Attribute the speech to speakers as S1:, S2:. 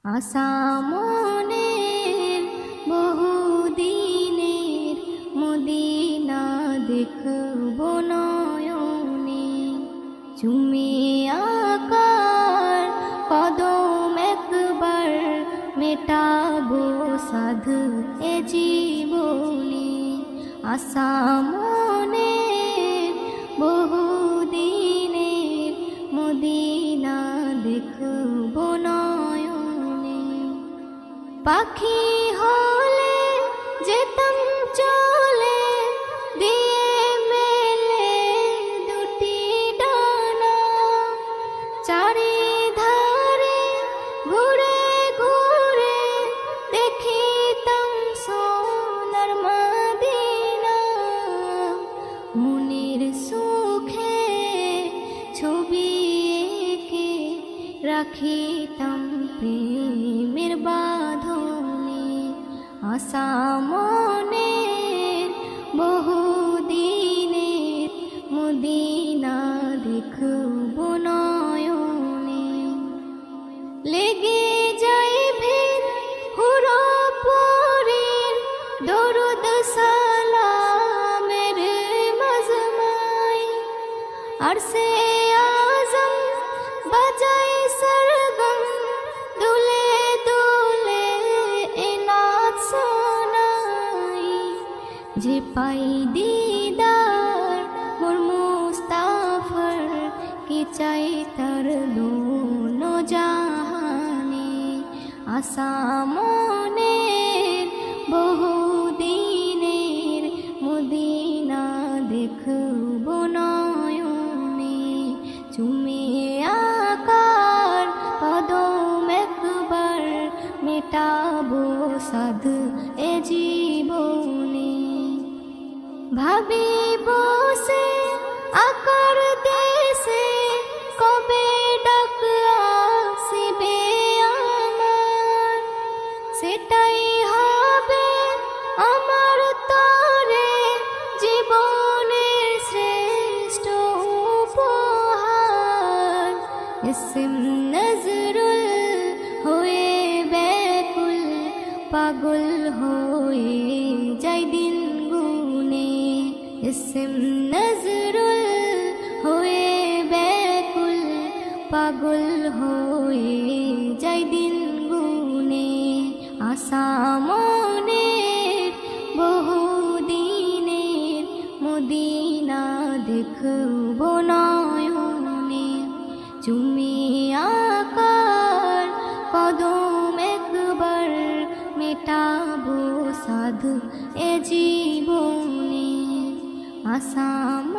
S1: আসামনের বহুদিনের মদিনা দেখব নয়নে, চুমে আকার কদম একবার মেটাবো সাধু এ জীবনে। আসামনের বহুদিনের মদিনা দেখব নয়নে, পাখি হলে যেতাম চলে দিয়ে মেলে দুটি ডানা, চারিধারে ঘুরে ঘুরে দেখিতাম সোনার মদিনা। মনের সুখে ছবি এঁকে রাখিতাম প্রেমের বাঁধনে। আসামনের বহুদিনের মদিনা দেখব নয়নে, লেগে যাই ভিড় হুরো পরের দরুদ সালামের মজমাই, আর সে আজম বাজাই সরগম দুলে দুলে এনাথ শোনাই। যে পাই দিদার মোর মুস্তাফার, কি চাই তার দোনো জাহানে। আসামনের বহুদিনের মদিনা দেখব নয়নে, চুমে আকার কদম একবার মেটাবো সাধু এ জীবনে। ভাবি বসে আকার দেশে কবে ডাক আসিবে আমার, সেটাই হবে আমার তরে জীবনের শ্রেষ্ঠ উপহার। ইসম নজরুল হয়ে ব্যাকুল পাগল হয়ে যাই দিন গুনে। ইসম নজরুল হয়ে ব্যাকুল পাগল হয়ে যাই দিন গুনে। আসামনের বহুদিনের মদিনা দেখব নয়নে, চুমে আকার কদম একবার মেটাবো সাধু এ জীবনে। আসাম